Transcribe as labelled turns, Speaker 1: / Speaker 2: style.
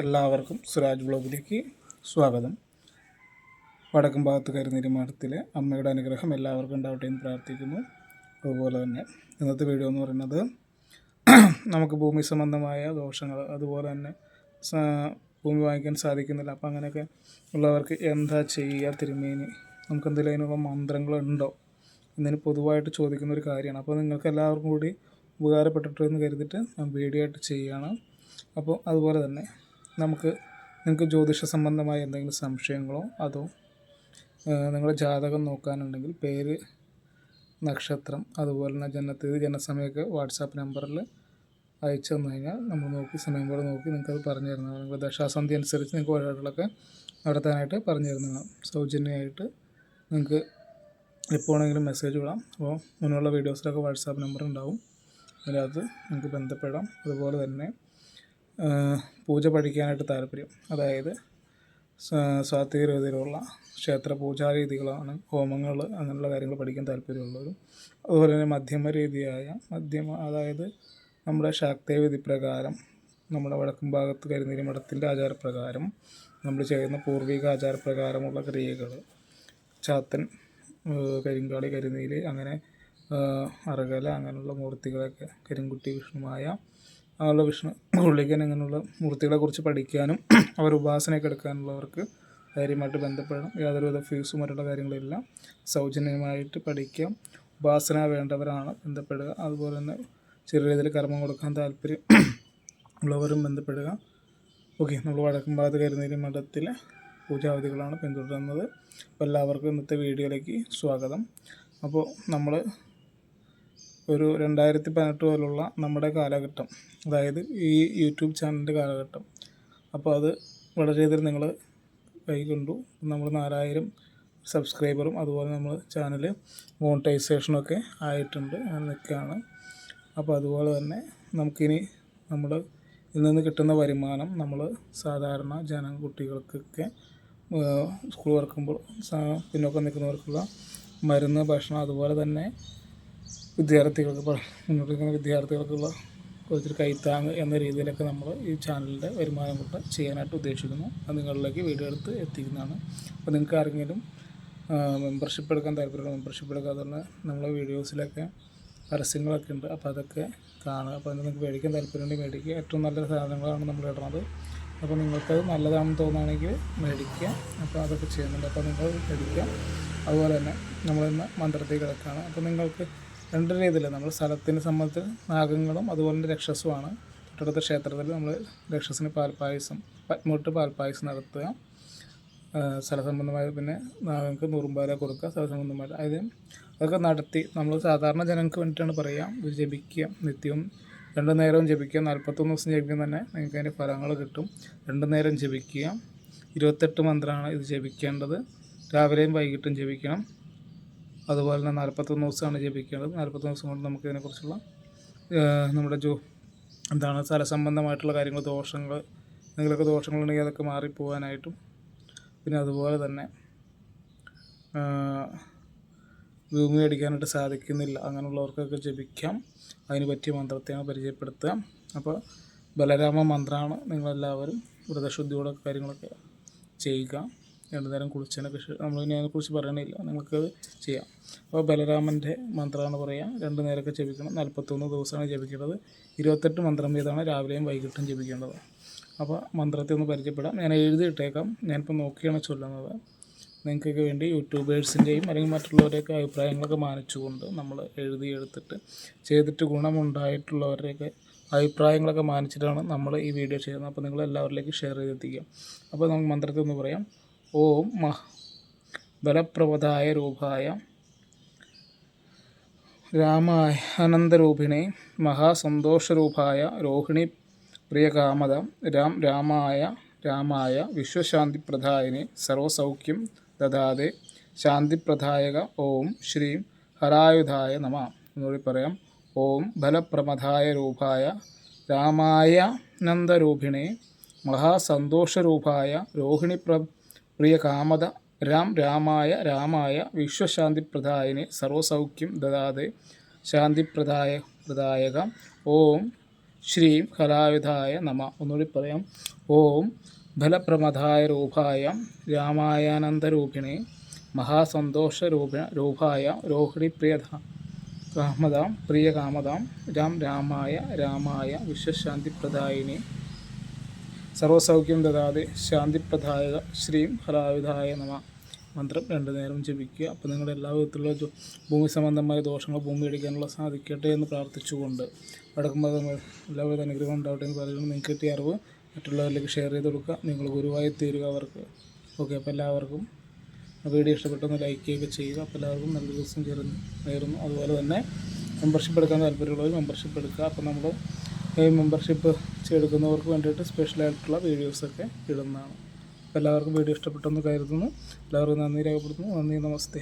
Speaker 1: എല്ലാവർക്കും സുരാജ് ബ്ലോഗിലേക്ക് സ്വാഗതം. വടക്കും ഭാഗത്ത് കരുനീരി മഠത്തിലെ അമ്മയുടെ അനുഗ്രഹം എല്ലാവർക്കും ഉണ്ടാവട്ടെ എന്ന് പ്രാർത്ഥിക്കുന്നു. അതുപോലെ തന്നെ ഇന്നത്തെ വീഡിയോ എന്ന് പറയുന്നത് നമുക്ക് ഭൂമി സംബന്ധമായ ദോഷങ്ങൾ, അതുപോലെ തന്നെ ഭൂമി വാങ്ങിക്കാൻ സാധിക്കുന്നില്ല, അപ്പം അങ്ങനെയൊക്കെ ഉള്ളവർക്ക് എന്താ ചെയ്യുക തിരുമേനി, നമുക്ക് എന്തെങ്കിലും അതിനുള്ള മന്ത്രങ്ങളുണ്ടോ എന്നതിന് പൊതുവായിട്ട് ചോദിക്കുന്ന ഒരു കാര്യമാണ്. അപ്പോൾ നിങ്ങൾക്ക് എല്ലാവർക്കും കൂടി ഉപകാരപ്പെട്ടിട്ടെന്ന് കരുതിയിട്ട് ഞാൻ വീഡിയോ ആയിട്ട് ചെയ്യുകയാണ്. അപ്പോൾ അതുപോലെ തന്നെ നിങ്ങൾക്ക് ജ്യോതിഷ സംബന്ധമായ എന്തെങ്കിലും സംശയങ്ങളോ അതോ നിങ്ങളുടെ ജാതകം നോക്കാനുണ്ടെങ്കിൽ പേര്, നക്ഷത്രം, അതുപോലെ തന്നെ ജനനത്തീയതി, ജനസമയമൊക്കെ വാട്സാപ്പ് നമ്പറിൽ അയച്ചു തന്നു കഴിഞ്ഞാൽ നമ്മൾ നോക്കി സമയം പോലെ നോക്കി നിങ്ങൾക്കത് പറഞ്ഞു തരുന്നതാണ്. നിങ്ങൾ ദശാസന്ധി അനുസരിച്ച് നിങ്ങൾക്ക് വഴിപാടുകളൊക്കെ നടത്താനായിട്ട് പറഞ്ഞു തരുന്നതാണ്. സൗജന്യമായിട്ട് നിങ്ങൾക്ക് എപ്പോഴെങ്കിലും മെസ്സേജ് വിടാം. അപ്പോൾ മുന്നുള്ള വീഡിയോസിലൊക്കെ വാട്സാപ്പ് നമ്പർ ഉണ്ടാവും, അതിനകത്ത് നിങ്ങൾക്ക് ബന്ധപ്പെടാം. അതുപോലെ തന്നെ പൂജ പഠിക്കാനായിട്ട് താല്പര്യം, അതായത് സാത്വിക രീതിയിലുള്ള ക്ഷേത്ര പൂജാരീതികളാണ്, ഹോമങ്ങൾ, അങ്ങനെയുള്ള കാര്യങ്ങൾ പഠിക്കാൻ താല്പര്യമുള്ളവരും, അതുപോലെ തന്നെ മധ്യമ രീതിയായ അതായത് നമ്മുടെ ശാക്തേയ വിധി പ്രകാരം, നമ്മുടെ വടക്കും ഭാഗത്ത് കരുനീരി മഠത്തിൻ്റെ ആചാരപ്രകാരം നമ്മൾ ചെയ്യുന്ന പൂർവിക ആചാരപ്രകാരമുള്ള ക്രിയകൾ, ചാത്തൻ, കരിങ്കാളി, കരുനീലി, അങ്ങനെ അറകല, അങ്ങനെയുള്ള മൂർത്തികളൊക്കെ, കരിങ്കുട്ടി, വിഷ്ണുമായ, അങ്ങനെയുള്ള വിഷ്ണു പുള്ളിക്കൻ, അങ്ങനെയുള്ള മൂർത്തികളെക്കുറിച്ച് പഠിക്കാനും അവർ ഉപാസനയൊക്കെ എടുക്കാനുള്ളവർക്ക് ധൈര്യമായിട്ട് ബന്ധപ്പെടണം. യാതൊരുവിധ ഫീസും മറ്റുള്ള കാര്യങ്ങളെല്ലാം സൗജന്യമായിട്ട് പഠിക്കാം. ഉപാസന വേണ്ടവരാണ് ബന്ധപ്പെടുക. അതുപോലെ തന്നെ ചെറിയ രീതിയിൽ കർമ്മം കൊടുക്കാൻ താല്പര്യം ഉള്ളവരും ബന്ധപ്പെടുക. ഓക്കെ, നമ്മൾ വടക്കും ഭാഗത്ത് കരുനീരി മഠത്തിലെ പൂജാവിധികളാണ് പിന്തുടരുന്നത്. അപ്പോൾ എല്ലാവർക്കും ഇന്നത്തെ വീഡിയോയിലേക്ക് സ്വാഗതം. അപ്പോൾ നമ്മൾ ഒരു 2018 പോലുള്ള നമ്മുടെ കാലഘട്ടം, അതായത് ഈ യൂട്യൂബ് ചാനലിൻ്റെ കാലഘട്ടം, അപ്പോൾ അത് വളരെ രീതിയിൽ നിങ്ങൾ കൈകൊണ്ടു. നമ്മൾ 4000 സബ്സ്ക്രൈബറും അതുപോലെ നമ്മൾ ചാനൽ മോണിറ്റൈസേഷനൊക്കെ ആയിട്ടുണ്ട്, അങ്ങനെ നിൽക്കുകയാണ്. അപ്പോൾ അതുപോലെ തന്നെ നമുക്കിനി നമ്മൾ ഇതിൽ നിന്ന് കിട്ടുന്ന വരുമാനം നമ്മൾ സാധാരണ കുട്ടികൾക്കൊക്കെ സ്കൂൾ തുറക്കുമ്പോൾ പിന്നോക്കം നിൽക്കുന്നവർക്കുള്ള മരുന്ന്, ഭക്ഷണം, അതുപോലെ തന്നെ മുന്നോട്ട് നിൽക്കുന്ന വിദ്യാർത്ഥികൾക്കുള്ള കുറച്ചൊരു കൈത്താങ് എന്ന രീതിയിലൊക്കെ നമ്മൾ ഈ ചാനലിൻ്റെ വരുമാനം കൊണ്ട് ചെയ്യാനായിട്ട് ഉദ്ദേശിക്കുന്നു. അത് നിങ്ങളിലേക്ക് വീഡിയോ എടുത്ത് എത്തിക്കുന്നതാണ്. അപ്പോൾ നിങ്ങൾക്ക് ആരെങ്കിലും മെമ്പർഷിപ്പ് എടുക്കാൻ താല്പര്യമുള്ള മെമ്പർഷിപ്പ് എടുക്കാതെ തന്നെ നമ്മളെ വീഡിയോസിലൊക്കെ പരസ്യങ്ങളൊക്കെ ഉണ്ട്, അപ്പോൾ അതൊക്കെ കാണുക. അപ്പോൾ അതിന് നിങ്ങൾക്ക് മേടിക്കാൻ താല്പര്യമുണ്ടെങ്കിൽ മേടിക്കുക. ഏറ്റവും നല്ല സാധനങ്ങളാണ് നമ്മൾ ഇടുന്നത്. അപ്പോൾ നിങ്ങൾക്കത് നല്ലതാണെന്ന് തോന്നുകയാണെങ്കിൽ മേടിക്കുക. അപ്പോൾ അതൊക്കെ ചെയ്യുന്നുണ്ട്, അപ്പോൾ നിങ്ങൾ മേടിക്കുക. അതുപോലെ തന്നെ നമ്മളിന്ന് മന്ത്രത്തിൽ കിടക്കുകയാണ്. അപ്പോൾ നിങ്ങൾക്ക് രണ്ട് രീതിയിൽ നമ്മൾ സ്ഥലത്തിൻ്റെ സംബന്ധിച്ച് നാഗങ്ങളും അതുപോലെ തന്നെ രക്ഷസുമാണ്. തൊട്ടടുത്ത ക്ഷേത്രത്തിൽ നമ്മൾ രക്ഷസിന് പാൽപ്പായസം, പത്മൂട്ട് പാൽപ്പായസം നടത്തുക. സ്ഥലസംബന്ധമായ പിന്നെ നാഗങ്ങൾക്ക് നൂറുമ്പാല കൊടുക്കുക. സ്ഥലസംബന്ധമായിട്ട് അതൊക്കെ നടത്തി നമ്മൾ സാധാരണ ജനങ്ങൾക്ക് വേണ്ടിയിട്ടാണ് പറയുക. ഇത് ജപിക്കുക, നിത്യവും 2 നേരവും ജപിക്കുക. 41 ദിവസം ജപിക്കുക തന്നെ നിങ്ങൾക്ക് അതിൻ്റെ ഫലങ്ങൾ കിട്ടും. 2 നേരം ജപിക്കുക. 28 മന്ത്രമാണ് ഇത് ജപിക്കേണ്ടത്. രാവിലെയും വൈകിട്ടും ജപിക്കണം. അതുപോലെ തന്നെ 41 ദിവസമാണ് ജപിക്കേണ്ടത്. 41 ദിവസം കൊണ്ട് നമുക്ക് ഇതിനെക്കുറിച്ചുള്ള നമ്മുടെ സ്ഥലസംബന്ധമായിട്ടുള്ള കാര്യങ്ങൾ, ദോഷങ്ങൾ, എന്തെങ്കിലുമൊക്കെ ദോഷങ്ങളുണ്ടെങ്കിൽ അതൊക്കെ മാറിപ്പോകാനായിട്ടും, പിന്നെ അതുപോലെ തന്നെ ഭൂമി അടിക്കാനായിട്ട് സാധിക്കുന്നില്ല അങ്ങനെയുള്ളവർക്കൊക്കെ ജപിക്കാം. അതിന് പറ്റിയ മന്ത്രത്തെയാണ് പരിചയപ്പെടുത്തുക. അപ്പോൾ ബലരാമ മന്ത്രമാണ്. നിങ്ങളെല്ലാവരും വ്രതശുദ്ധിയോടെ കാര്യങ്ങളൊക്കെ ചെയ്യുക. 2 നേരം കുളിച്ചതിനൊക്കെ നമ്മളിനി അതിനെക്കുറിച്ച് പറയണില്ല, നിങ്ങൾക്കത് ചെയ്യാം. അപ്പോൾ ബലരാമൻ്റെ മന്ത്രമാണ് പറയുക. 2 നേരമൊക്കെ ജപിക്കണം. 41 ദിവസമാണ് ജപിക്കേണ്ടത്. 28 മന്ത്രം വീതമാണ് രാവിലെയും വൈകിട്ടും ജപിക്കേണ്ടത്. അപ്പോൾ മന്ത്രത്തെ ഒന്ന് പരിചയപ്പെടാം. ഞാൻ എഴുതിയിട്ടേക്കാം. ഞാനിപ്പോൾ നോക്കിയാണ് ചൊല്ലുന്നത്. നിങ്ങൾക്കൊക്കെ വേണ്ടി യൂട്യൂബേഴ്സിൻ്റെയും അല്ലെങ്കിൽ മറ്റുള്ളവരെയൊക്കെ അഭിപ്രായങ്ങളൊക്കെ മാനിച്ചുകൊണ്ട് നമ്മൾ എടുത്തിട്ട് ചെയ്തിട്ട് ഗുണമുണ്ടായിട്ടുള്ളവരുടെയൊക്കെ അഭിപ്രായങ്ങളൊക്കെ മാനിച്ചിട്ടാണ് നമ്മൾ ഈ വീഡിയോ ചെയ്യുന്നത്. അപ്പോൾ നിങ്ങൾ എല്ലാവരിലേക്കും ഷെയർ ചെയ്തെത്തിക്കുക. അപ്പോൾ നമുക്ക് മന്ത്രത്തെ ഒന്ന് പറയാം. ഓം ബലപ്രവദായ രൂപായ രാമായ അനന്തരൂപിണേ മഹാസന്തോഷരൂപായ രോഹിണി പ്രിയകാമത രാമായ വിശ്വശാന്തിപ്രദായിനെ സർവസൗഖ്യം ദദാതെ ശാന്തിപ്രദായക ഓം ശ്രീം ഹരായുധായ നമഃ. എന്നുകൂടി പറയാം. ഓം ബലപ്രമദായ രൂപായ രാമായ നന്ദരൂപിണേ മഹാസന്തോഷരൂപായ രോഹിണി പ്രിയകാമത രാമായ വിശ്വശാന്തിപ്രദായിനെ സർവസൗഖ്യം ദദാതെ ശാന്തിപ്രദായക ഓം ശ്രീം കലാവിധായ നമ. ഒന്നുകൂടി പറയാം. ഓം ഫലപ്രമദായ രൂപായ രാമായാനന്ദരൂപിണേ മഹാസന്തോഷരൂപായ കാമതാം പ്രിയകാമതാം രാമായ വിശ്വശാന്തിപ്രദായിനി സർവസൗഖ്യം ദദാതെ ശാന്തിപ്രദായക ശ്രീം കലാവിധായ നമ. മന്ത്രം 2 നേരം ജപിക്കുക. അപ്പോൾ നിങ്ങളുടെ എല്ലാ വിധത്തിലുള്ള ഭൂമി സംബന്ധമായ ദോഷങ്ങൾ ഭൂമി അടിക്കാനുള്ള സാധിക്കട്ടെ എന്ന് പ്രാർത്ഥിച്ചുകൊണ്ട് വടക്കുമ്പോൾ എല്ലാവിധ അനുഗ്രഹം ഉണ്ടാവട്ടെ എന്ന് പറയുന്നത്. നിങ്ങൾക്ക് കിട്ടിയ അറിവ് മറ്റുള്ളവരിലേക്ക് ഷെയർ ചെയ്ത് കൊടുക്കുക. നിങ്ങൾ ഗുരുവായി തീരുക അവർക്ക്. ഓക്കെ, അപ്പോൾ എല്ലാവർക്കും വീഡിയോ ഇഷ്ടപ്പെട്ടൊന്ന് ലൈക്ക് ചെയ്യുക. അപ്പോൾ എല്ലാവർക്കും നല്ല ദിവസം നേരുന്നു. അതുപോലെ തന്നെ മെമ്പർഷിപ്പ് എടുക്കാൻ താല്പര്യമുള്ളവർ മെമ്പർഷിപ്പ് എടുക്കുക. അപ്പോൾ നമ്മൾ ഈ മെമ്പർഷിപ്പ് എടുക്കുന്നവർക്ക് വേണ്ടിയിട്ട് സ്പെഷ്യലായിട്ടുള്ള വീഡിയോസൊക്കെ ഇടുന്നതാണ്. അപ്പോൾ എല്ലാവർക്കും വീഡിയോ ഇഷ്ടപ്പെട്ടെന്ന് കരുതുന്നു. എല്ലാവർക്കും നന്ദി രേഖപ്പെടുത്തുന്നു. നന്ദി, നമസ്തേ.